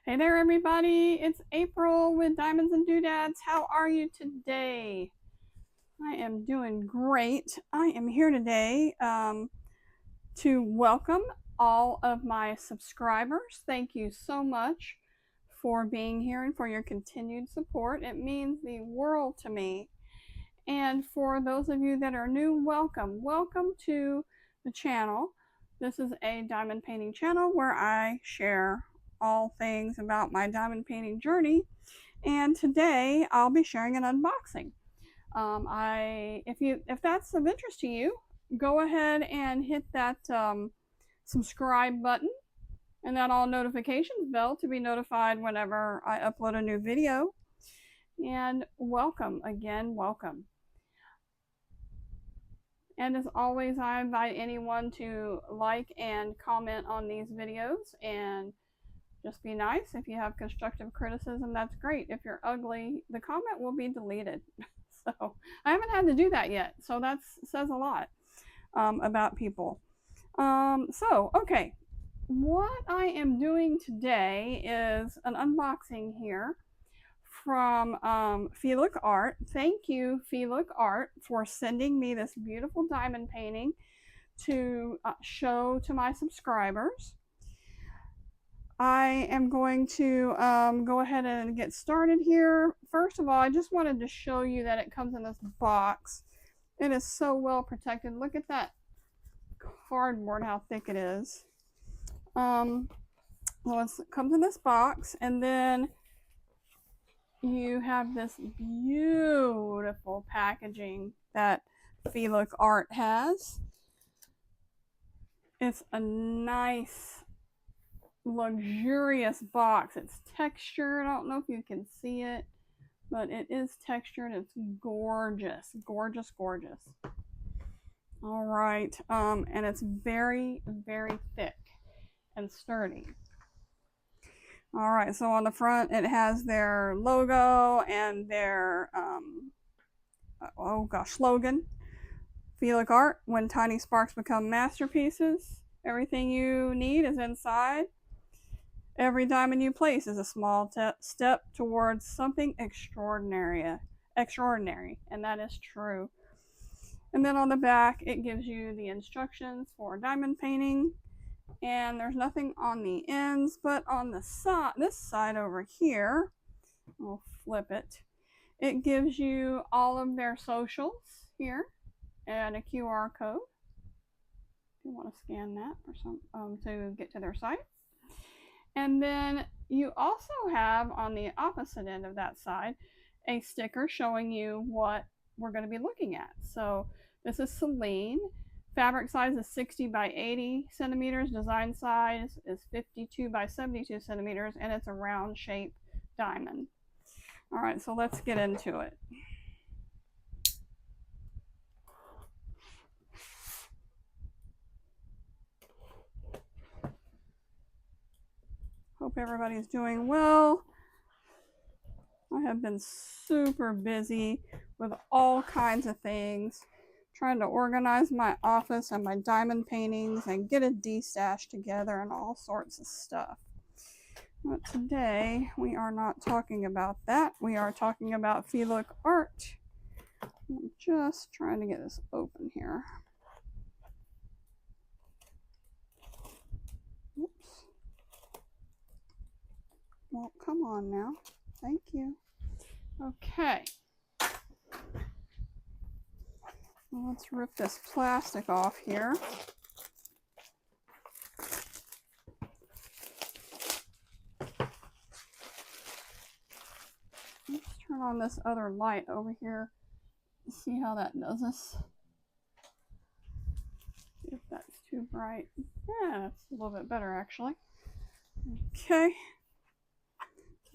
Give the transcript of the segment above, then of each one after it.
Hey there, everybody. It's April with Diamonds.and.Doo-dads. How are you today? I am doing great. I am here today to welcome all of my subscribers. Thank you so much for being here and for your continued support. It means the world to me. And for those of you that are new, welcome. Welcome to the channel. This is a diamond painting channel where I share all things about my diamond painting journey, and today I'll be sharing an unboxing. If that's of interest to you, go ahead and hit that subscribe button and that all notifications bell to be notified whenever I upload a new video. And welcome again, welcome. And as always, I invite anyone to like and comment on these videos, and just be nice. If you have constructive criticism, that's great. If you're ugly, the comment will be deleted. So I haven't had to do that yet, so that says a lot about people. Okay, what I am doing today is an unboxing here from FeeLook Art. Thank you, FeeLook Art, for sending me this beautiful diamond painting to show to my subscribers. I am going to go ahead and get started here. First of all, I just wanted to show you that it comes in this box. It is so well protected. Look at that cardboard, how thick it is. Well, it comes in this box, and then you have this beautiful packaging that FeeLook Art has. It's a nice, luxurious box. It's textured. I don't know if you can see it, but it is textured. It's gorgeous, gorgeous, gorgeous. All right, and it's very, very thick and sturdy. All right, so on the front it has their logo and their slogan. FeeLook Art: when tiny sparks become masterpieces. Everything you need is inside. Every diamond you place is a small step towards something extraordinary, and that is true. And then on the back, it gives you the instructions for diamond painting, and there's nothing on the ends, but on the side, this side over here, we'll flip it. It gives you all of their socials here and a QR code. If you want to scan that for to get to their site. And then you also have on the opposite end of that side a sticker showing you what we're going to be looking at. So this is Selene. Fabric size is 60 by 80 centimeters. Design size is 52 by 72 centimeters, and it's a round shaped diamond. All right, so let's get into it. Hope everybody's doing well. I have been super busy with all kinds of things, trying to organize my office and my diamond paintings and get a D-stash together and all sorts of stuff. But today we are not talking about that. We are talking about FeeLook Art. I'm just trying to get this open here. Oops. Well, come on now. Thank you. Okay. Well, let's rip this plastic off here. Let's turn on this other light over here. See how that does us. See if that's too bright. Yeah, that's a little bit better actually. Okay.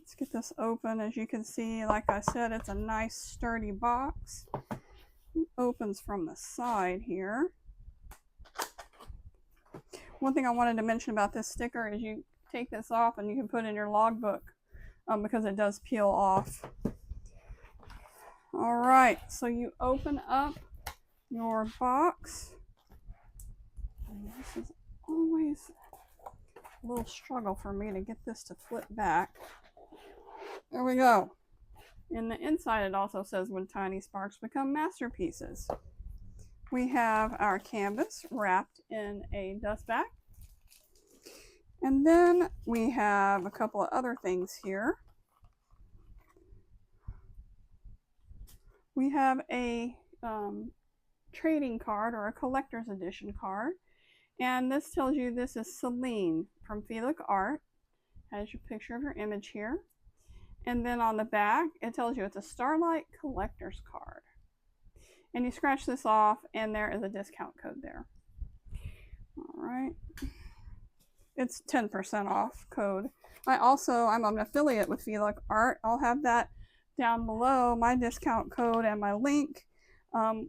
Let's get this open. As you can see, like I said, it's a nice sturdy box. It opens from the side here. One thing I wanted to mention about this sticker is you take this off and you can put in your logbook because it does peel off. All right, so you open up your box. And this is always a little struggle for me to get this to flip back. There we go. In the inside, it also says when tiny sparks become masterpieces. We have our canvas wrapped in a dust bag. And then we have a couple of other things here. We have a trading card or a collector's edition card. And this tells you this is Selene from FeeLook Art. Has your picture of your image here. And then on the back, it tells you it's a Starlight collector's card. And you scratch this off, and there is a discount code there. All right. It's 10% off code. I'm an affiliate with FeeLook Art. I'll have that down below, my discount code and my link,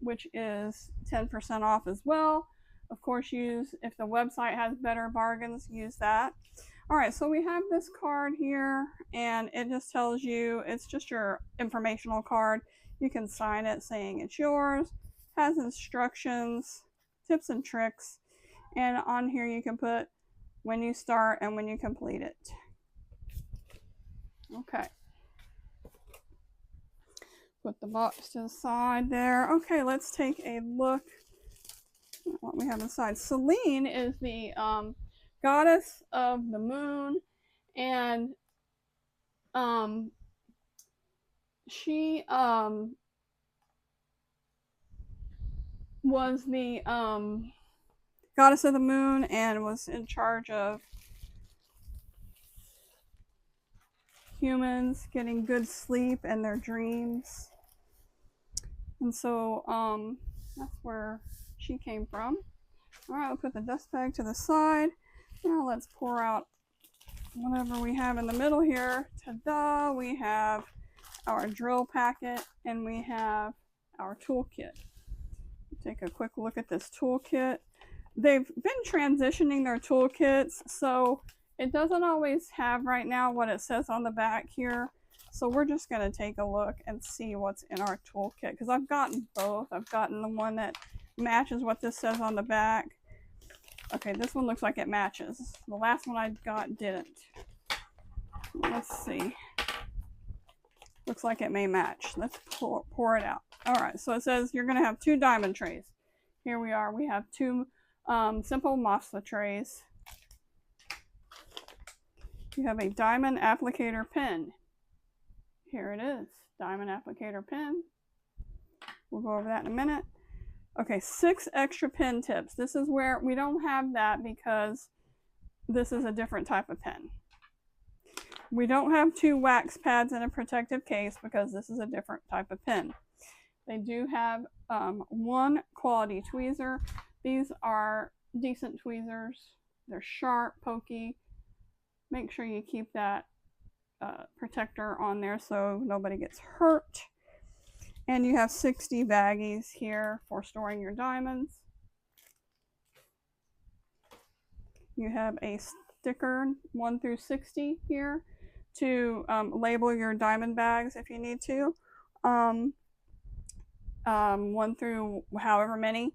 which is 10% off as well. Of course, if the website has better bargains, use that. All right, so we have this card here, and it just tells you, it's just your informational card. You can sign it saying it's yours. Has instructions, tips and tricks, and on here you can put when you start and when you complete it. Okay. Put the box to the side there. Okay, let's take a look at what we have inside. Selene is the goddess of the moon, and she was the goddess of the moon and was in charge of humans getting good sleep and their dreams. And so that's where she came from. All right, we'll put the dust bag to the side. Now let's pour out whatever we have in the middle here. Ta-da! We have our drill packet and we have our toolkit. Take a quick look at this toolkit. They've been transitioning their toolkits, so it doesn't always have right now what it says on the back here. So we're just going to take a look and see what's in our toolkit, because I've gotten both. I've gotten the one that matches what this says on the back. Okay, this one looks like it matches. The last one I got didn't. Let's see. Looks like it may match. Let's pour it out. All right, so it says you're going to have 2 diamond trays. Here we are. We have 2 simple masa trays. You have a diamond applicator pen. Here it is, diamond applicator pen. We'll go over that in a minute. Okay, 6 extra pen tips. This is where we don't have that because this is a different type of pen. We don't have 2 wax pads in a protective case because this is a different type of pen. They do have 1 quality tweezer. These are decent tweezers. They're sharp, pokey. Make sure you keep that protector on there so nobody gets hurt. And you have 60 baggies here for storing your diamonds. You have a sticker 1 through 60 here to label your diamond bags if you need to. 1 through however many.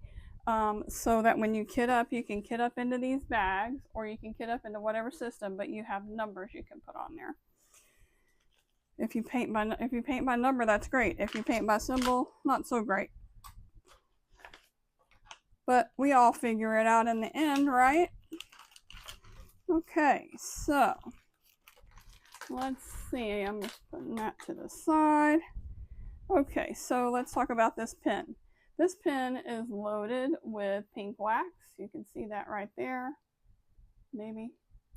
So that when you kit up, you can kit up into these bags, or you can kit up into whatever system, but you have numbers you can put on there. If you paint by number, that's great. If you paint by symbol, not so great. But we all figure it out in the end, right? Okay, so let's see. I'm just putting that to the side. Okay, so let's talk about this pen. This pen is loaded with pink wax. You can see that right there. Maybe.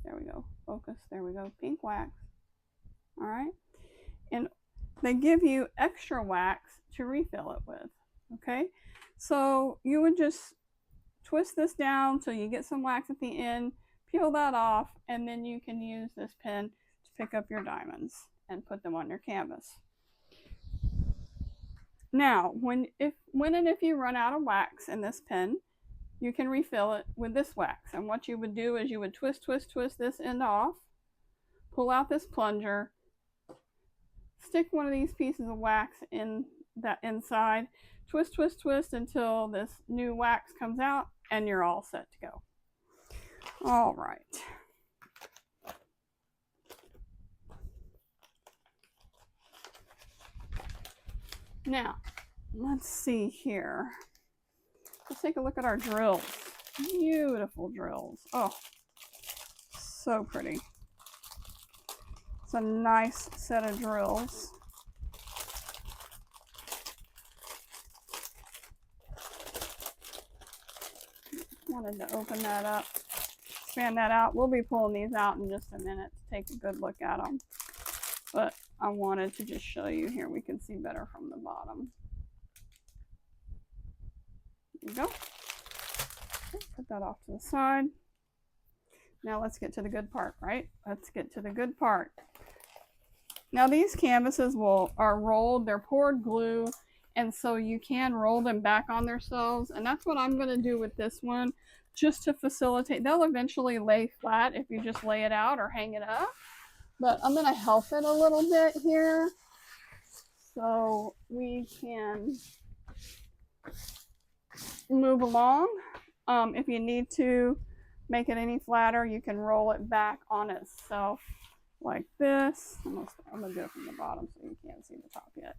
There we go. Focus. There we go. Pink wax. All right. And they give you extra wax to refill it with. Okay. So you would just twist this down till you get some wax at the end, peel that off, and then you can use this pen to pick up your diamonds and put them on your canvas. Now, when and if you run out of wax in this pen, you can refill it with this wax. And what you would do is you would twist this end off, pull out this plunger, stick one of these pieces of wax in that inside, twist until this new wax comes out, and you're all set to go. All right. Now, let's see here. Let's take a look at our drills. Beautiful drills. Oh, so pretty. It's a nice set of drills. Wanted to open that up, expand that out. We'll be pulling these out in just a minute to take a good look at them. But I wanted to just show you here. We can see better from the bottom. There you go. Put that off to the side. Now let's get to the good part, right? Let's get to the good part. Now these canvases are rolled, they're poured glue, and so you can roll them back on themselves, and that's what I'm going to do with this one, just to facilitate. They'll eventually lay flat if you just lay it out or hang it up, but I'm going to help it a little bit here so we can move along. If you need to make it any flatter, you can roll it back on itself like this. I'm going to do it from the bottom so you can't see the top yet.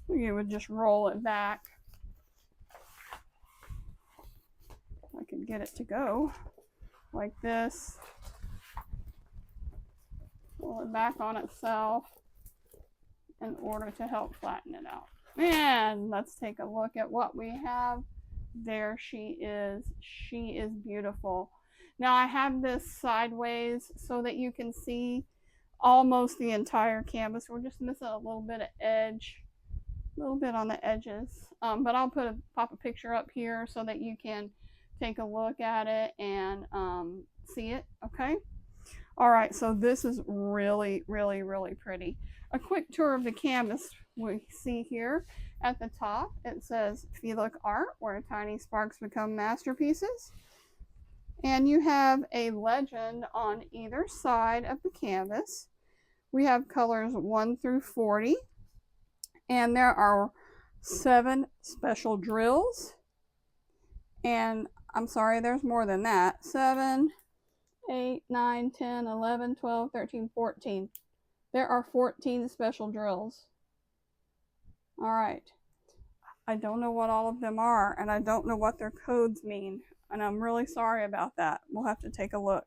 You would just roll it back. I can get it to go like this. Roll it back on itself in order to help flatten it out. And let's take a look at what we have. There she is. She is beautiful. Now I have this sideways so that you can see almost the entire canvas. We're just missing a little bit of edge, a little bit on the edges. But I'll pop a picture up here so that you can take a look at it and see it, okay? All right, so this is really, really, really pretty. A quick tour of the canvas we see here. At the top, it says FeeLook Art, where tiny sparks become masterpieces. And you have a legend on either side of the canvas. We have colors 1 through 40. And there are 7 special drills. And I'm sorry, there's more than that. 7, 8, 9, 10, 11, 12, 13, 14. There are 14 special drills. All right. I don't know what all of them are, and I don't know what their codes mean, and I'm really sorry about that. We'll have to take a look.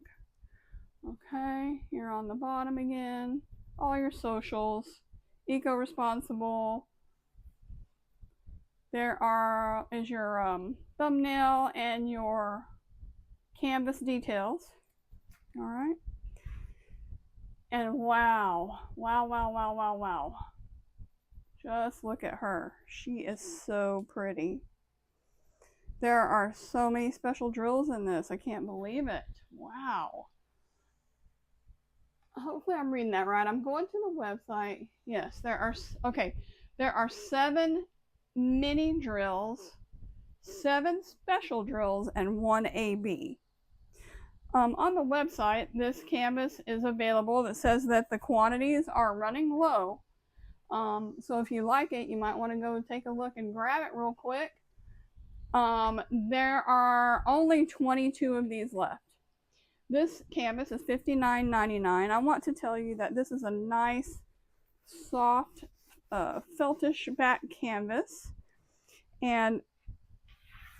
Okay, here on the bottom again, all your socials, eco-responsible. There is your thumbnail and your canvas details. All right. And wow. Just look at her. She is so pretty. There are so many special drills in this. I can't believe it. Wow. Hopefully I'm reading that right. I'm going to the website. Yes, there are 7 mini drills, 7 special drills, and 1 AB. On the website, this canvas is available. It says that the quantities are running low. So if you like it, you might want to go take a look and grab it real quick. There are only 22 of these left. This canvas is $59.99. I want to tell you that this is a nice, soft, feltish back canvas. And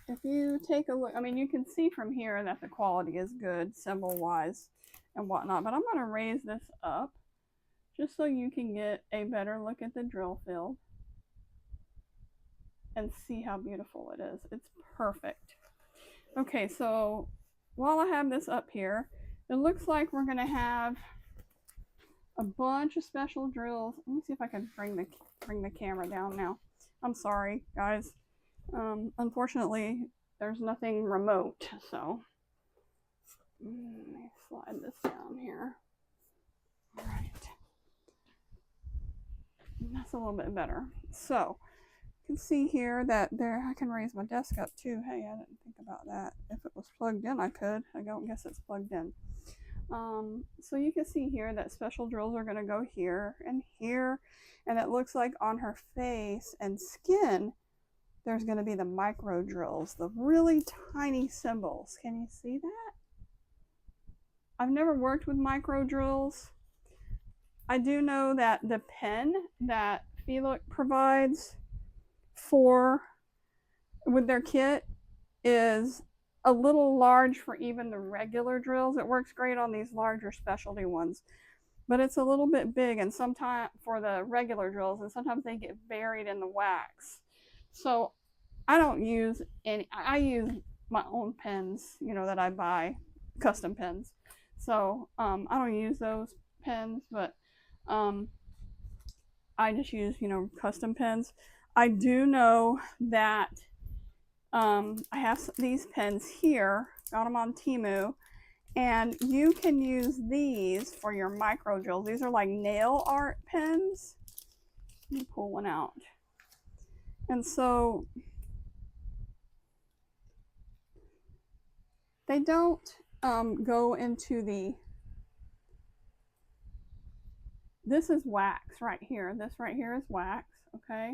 if you take a look, I mean, you can see from here that the quality is good, symbol-wise and whatnot. But I'm going to raise this up just so you can get a better look at the drill field and see how beautiful it is. It's perfect. Okay, so while I have this up here, it looks like we're going to have a bunch of special drills. Let me see if I can bring the camera down now. I'm sorry, guys. Unfortunately, there's nothing remote, so let me slide this down here. All right. That's a little bit better. So you can see here that I can raise my desk up too. Hey, I didn't think about that. If it was plugged in, I could. I don't guess it's plugged in. So you can see here that special drills are going to go here, and it looks like on her face and skin, there's going to be the micro drills, the really tiny symbols. Can you see that? I've never worked with micro drills. I do know that the pen that FeeLook provides with their kit is a little large for even the regular drills. It works great on these larger specialty ones, but it's a little bit big, and sometimes for the regular drills, and sometimes they get buried in the wax. So I don't use any. I use my own pens, that I buy, custom pens. So I don't use those pens, but I just use custom pens. I do know that I have these pens here. Got them on Temu. And you can use these for your micro drills. These are like nail art pens. Let me pull one out. And so they don't go into this is wax right here. This right here is wax, okay?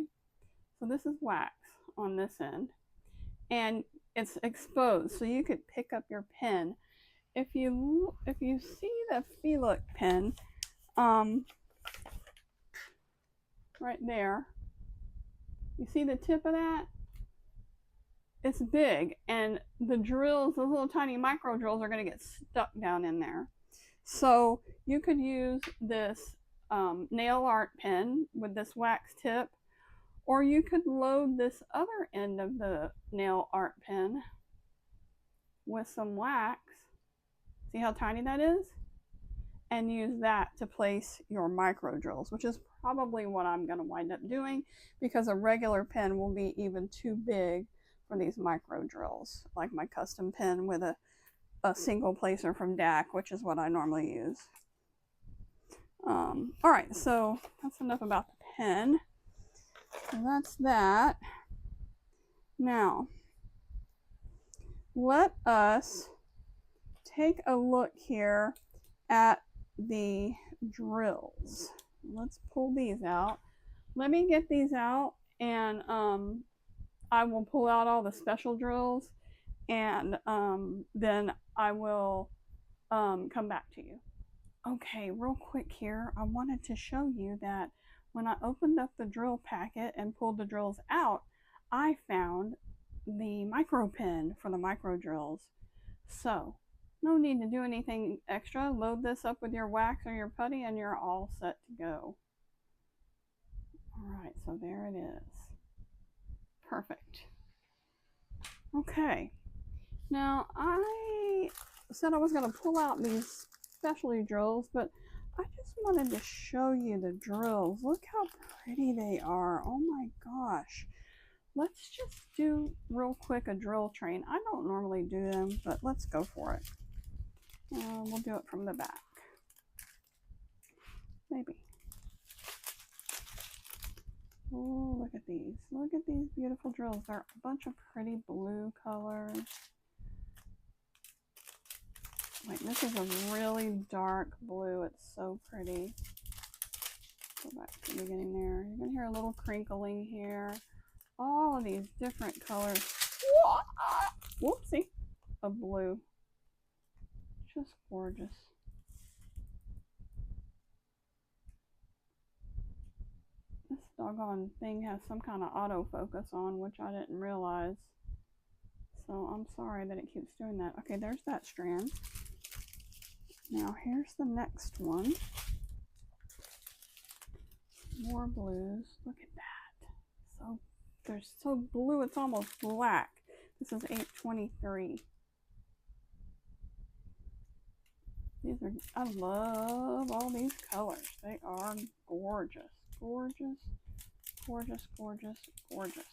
So this is wax on this end. And it's exposed, so you could pick up your pen. If you see the FeeLook pen, right there, you see the tip of that? It's big, and the drills, those little tiny micro drills, are going to get stuck down in there. So you could use this nail art pen with this wax tip, or you could load this other end of the nail art pen with some wax. See how tiny that is? And use that to place your micro drills, which is probably what I'm going to wind up doing, because a regular pen will be even too big for these micro drills, like my custom pen with a single placer from DAC, which is what I normally use. All right, so that's enough about the pen. So that's that. Now, let us take a look here at the drills. Let's pull these out. Let me get these out, and I will pull out all the special drills, and then I will come back to you. Okay, real quick here, I wanted to show you that when I opened up the drill packet and pulled the drills out, I found the micro pen for the micro drills. So no need to do anything extra. Load this up with your wax or your putty and you're all set to go. Alright, so there it is. Perfect. Okay, now I said I was going to pull out these specialty drills, but I just wanted to show you the drills. Look how pretty they are. Oh my gosh. Let's just do real quick a drill train. I don't normally do them, but let's go for it. We'll do it from the back. Maybe. Oh, look at these. Look at these beautiful drills. They're a bunch of pretty blue colors. Like, this is a really dark blue. It's so pretty. Go back to the beginning there. You can hear a little crinkling here. All of these different colors. Whoopsie. Of blue. Just gorgeous. This doggone thing has some kind of autofocus on, which I didn't realize. So I'm sorry that it keeps doing that. Okay, there's that strand. Now here's the next one. More blues. Look at that. They're so blue it's almost black. This is 823. I love all these colors. They are gorgeous. Gorgeous. Gorgeous, gorgeous, gorgeous.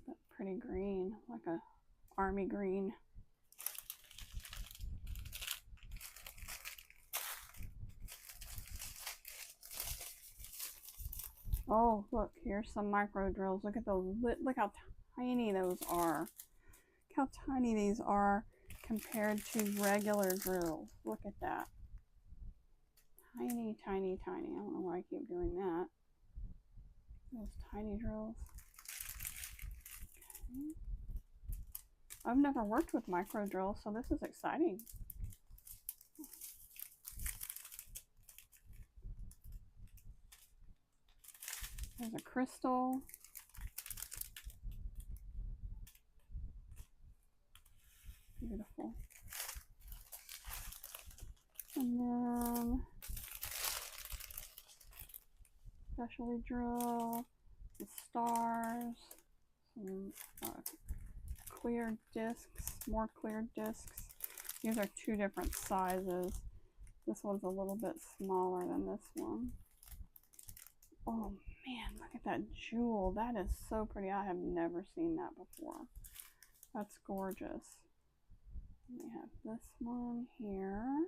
That pretty green, like a army green. Oh, look, here's some micro drills. Look at those. Look how tiny those are. Look how tiny these are. compared to regular drills. Look at that. Tiny, tiny, tiny. I don't know why I keep doing that. Those tiny drills. Okay. I've never worked with micro drills, so this is exciting. There's a crystal. Beautiful. And then specialty drill, the stars, some clear discs, more clear discs. These are two different sizes. This one's a little bit smaller than this one. Oh man, look at that jewel. That is so pretty. I have never seen that before. That's gorgeous. We have this one here.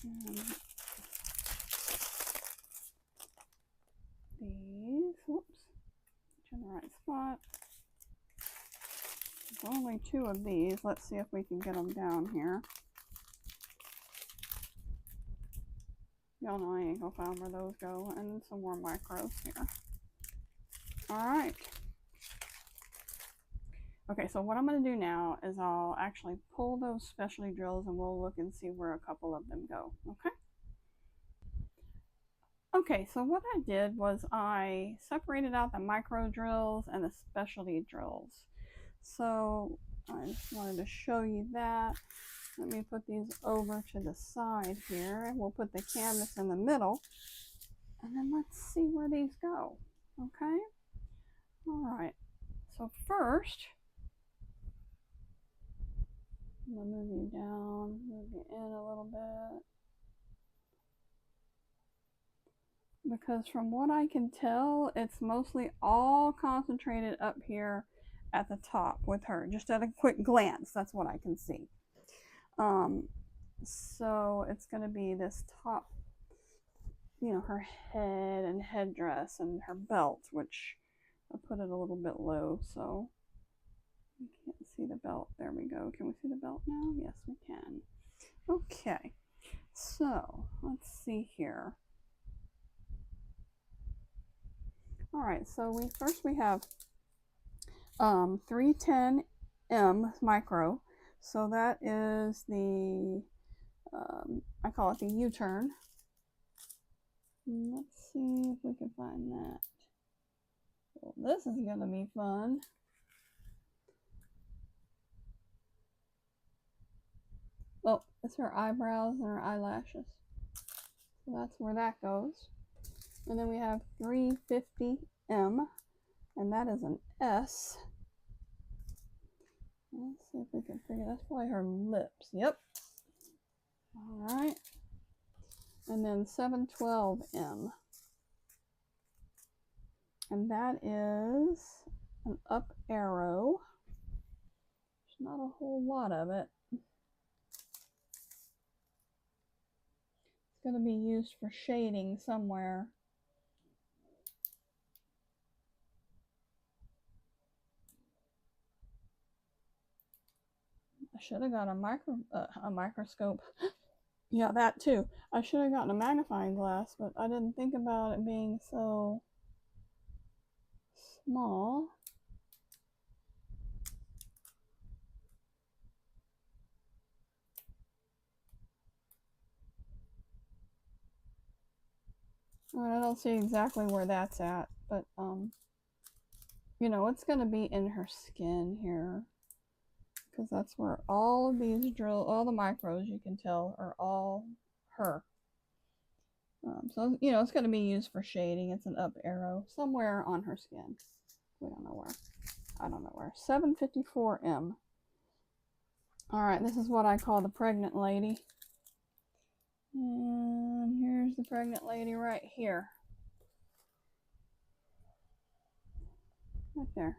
And these, whoops, in the right spot. There's only two of these. Let's see if we can get them down here. Y'all know I ain't gonna find where those go. And then some more micros here. Alright. Okay, so what I'm going to do now is I'll actually pull those specialty drills and we'll look and see where a couple of them go, okay? Okay, so what I did was I separated out the micro drills and the specialty drills. So I just wanted to show you that. Let me put these over to the side here and we'll put the canvas in the middle. And then let's see where these go, okay? Alright, so first, I'm going to move you down, move you in a little bit. Because from what I can tell, it's mostly all concentrated up here at the top with her. Just at a quick glance, that's what I can see. So it's going to be this top, you know, her head and headdress and her belt, which I put it a little bit low, so you can't see the belt. There we go. Can we see the belt now? Yes, we can. Okay, so let's see here. All right, so we have 310M micro. So that is the, I call it the U-turn. Let's see if we can find that. Well, this is going to be fun. Well, it's her eyebrows and her eyelashes. So that's where that goes. And then we have 350M, and that is an S. Let's see if we can figure, that's probably her lips. Yep. All right. And then 712M. And that is an up arrow. There's not a whole lot of it. It's going to be used for shading somewhere. I should have got a microscope. Yeah, that too. I should have gotten a magnifying glass, but I didn't think about it being so small. I don't see exactly where that's at, but you know, it's going to be in her skin here, because that's where all of these all the micros, you can tell, are all her. So, you know, it's going to be used for shading. It's an up arrow somewhere on her skin. We don't know where. I don't know where. 754M. Alright, this is what I call the pregnant lady. And here's the pregnant lady right here. Right there.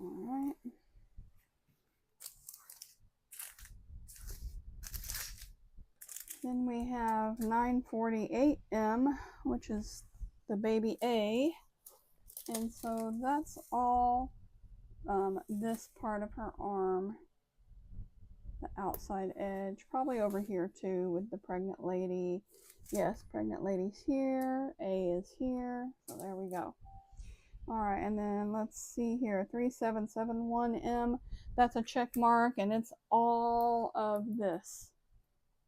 Alright. Then we have 948M, which is the baby A. And so that's all this part of her arm, the outside edge, probably over here too with the pregnant lady. Yes, pregnant lady's here, A is here, so there we go. All right, and then let's see here, 3771M, that's a check mark, and it's all of this,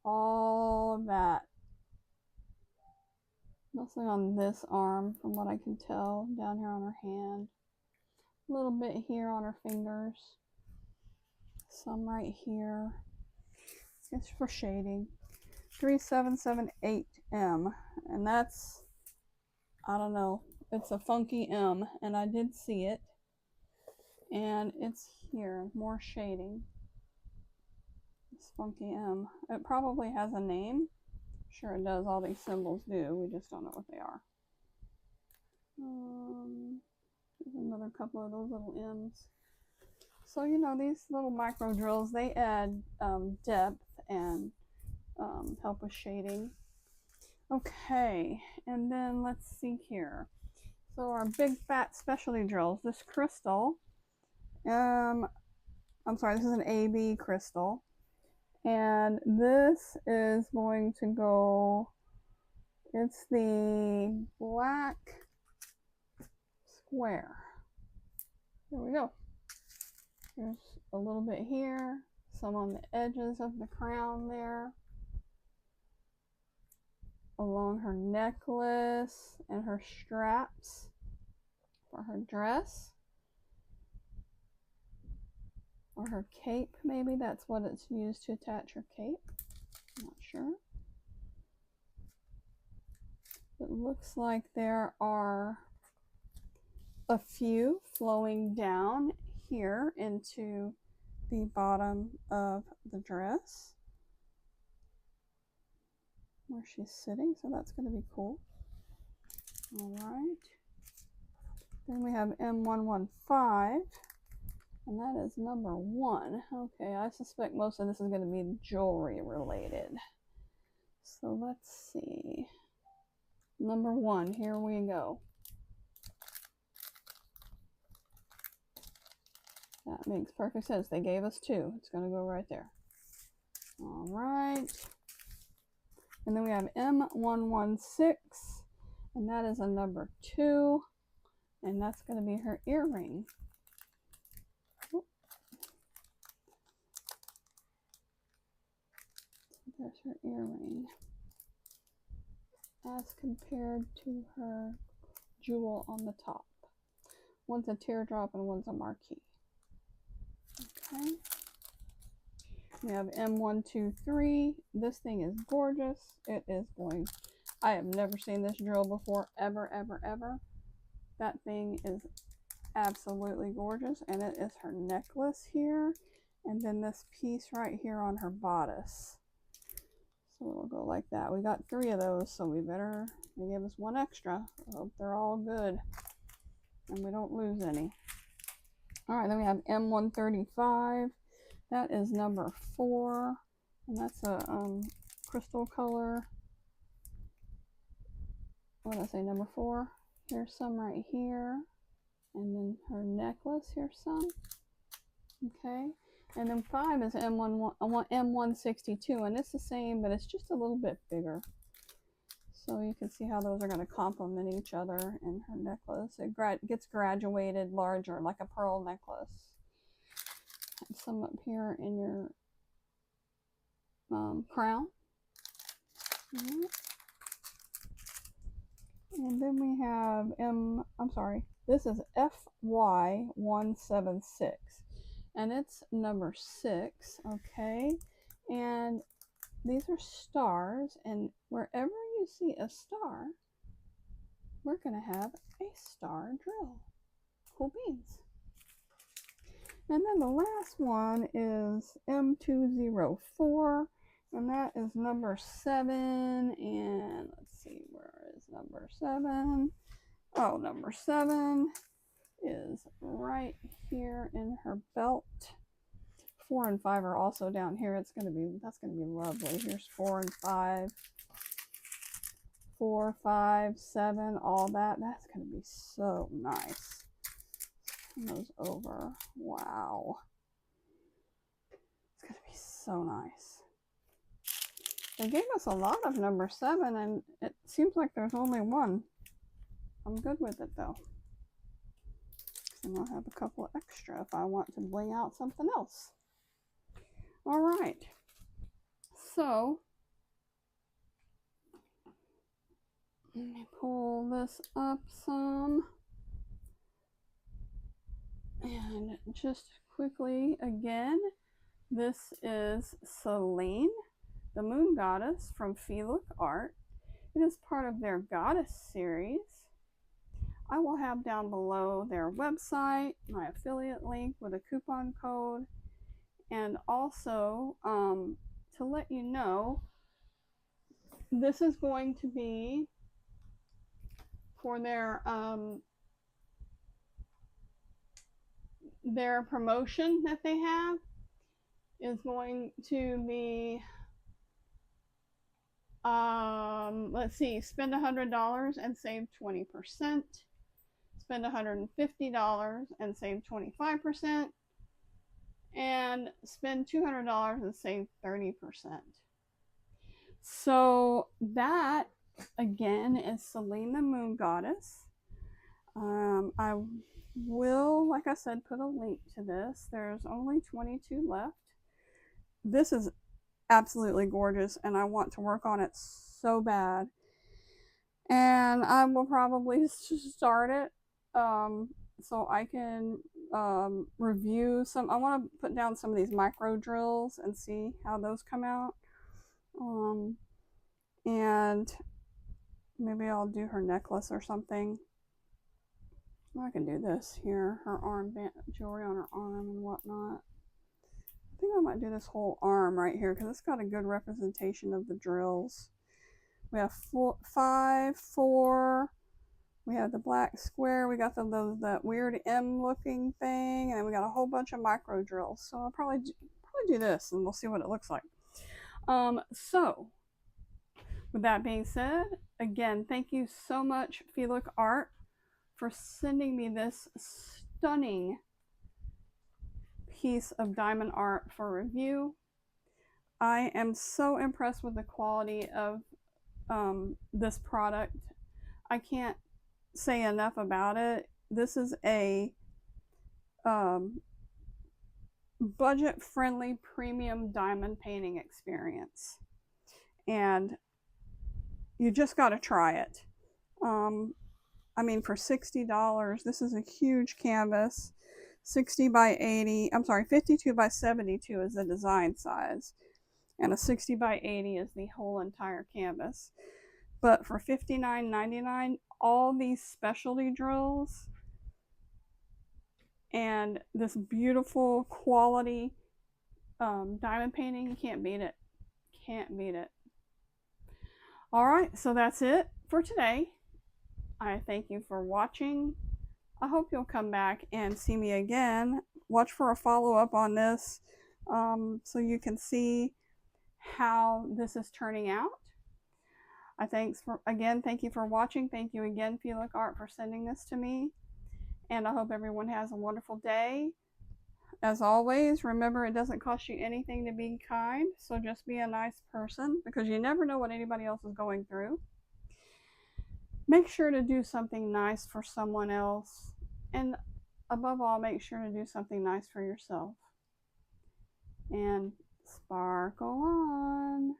all of that. Mostly on this arm, from what I can tell, down here on her hand. A little bit here on her fingers. Some right here. It's for shading. 3778M, and that's, I don't know, it's a funky M, and I did see it. And it's here, more shading. This funky M. It probably has a name. Sure it does, all these symbols do, we just don't know what they are. There's another couple of those little M's. So, you know, these little micro drills, they add depth and help with shading. Okay, and then let's see here. So our big fat specialty drills, this crystal, I'm sorry, this is an AB crystal, and this is going to go, it's the black square. There we go. There's a little bit here, some on the edges of the crown there, along her necklace and her straps for her dress, or her cape, maybe that's what it's used to attach her cape. I'm not sure. It looks like there are a few flowing down here into the bottom of the dress where she's sitting, so that's going to be cool. All right. Then we have M115, and that is number 1. Okay, I suspect most of this is going to be jewelry related. So let's see. Number 1, here we go. That makes perfect sense. They gave us 2. It's going to go right there. All right. And then we have M116, and that is a number 2. And that's going to be her earring. Oh. There's her earring. As compared to her jewel on the top. One's a teardrop and one's a marquee. Okay. We have M123. This thing is gorgeous. It is going, I have never seen this drill before, ever, ever, ever. That thing is absolutely gorgeous, and it is her necklace here, and then this piece right here on her bodice. So it'll go like that. We got 3 of those, so they gave us 1 extra. I hope they're all good and we don't lose any. All right, then we have M135. That is number 4, and that's a crystal color. What did I say, number 4? Here's some right here, and then her necklace, here's some. Okay, and then 5 is M162, and it's the same, but it's just a little bit bigger. So you can see how those are going to complement each other in her necklace. It gets graduated larger, like a pearl necklace. And some up here in your crown. And then we have this is FY176, and it's number 6, okay? And these are stars, and wherever you see a star, we're going to have a star drill. Cool beans. And then the last one is M204, and that is number 7, and let's see, where is number 7? Oh, number 7 is right here in her belt 4 and 5 are also down here. That's gonna be lovely. Here's 4 and 5. 4, 5, 7, all that. That's gonna be so nice. Turn those over. Wow. It's gonna be so nice. They gave us a lot of number 7, and it seems like there's only one. I'm good with it though. And I'll have a couple extra if I want to bling out something else. All right. So let me pull this up some. And just quickly again, this is Selene, the moon goddess from FeeLook Art. It is part of their goddess series. I will have down below their website, my affiliate link with a coupon code, and also to let you know, this is going to be for their promotion that they have is going to be let's see, spend $100 and save 20%, spend $150 and save 25%, and spend $200 and save 30%. So that again is Selene the moon goddess. I will, like I said, put a link to this. There's only 22 left. This is absolutely gorgeous, and I want to work on it so bad. And I will probably start it so I can review some. I want to put down some of these micro drills and see how those come out. And maybe I'll do her necklace or something. I can do this here, her armband, jewelry on her arm and whatnot. I think I might do this whole arm right here because it's got a good representation of the drills. We have 5, 4. We have the black square. We got that weird M looking thing, and then we got a whole bunch of micro drills. So I'll probably do this, and we'll see what it looks like. So with that being said, again, thank you so much, FeeLook Art, for sending me this stunning piece of diamond art for review. I am so impressed with the quality of this product. I can't say enough about it. This is a budget-friendly premium diamond painting experience, and you just got to try it. I mean, for $60, this is a huge canvas. 60 by 80, I'm sorry, 52 by 72 is the design size, and a 60 by 80 is the whole entire canvas. But for $59.99, all these specialty drills and this beautiful quality diamond painting, you can't beat it. Can't beat it. All right, so that's it for today. I thank you for watching. I hope you'll come back and see me again. Watch for a follow-up on this so you can see how this is turning out. Thank you for watching. Thank you again, FeeLook Art, for sending this to me. And I hope everyone has a wonderful day. As always, remember, it doesn't cost you anything to be kind, so just be a nice person, because you never know what anybody else is going through. Make sure to do something nice for someone else, and above all, make sure to do something nice for yourself. And sparkle on.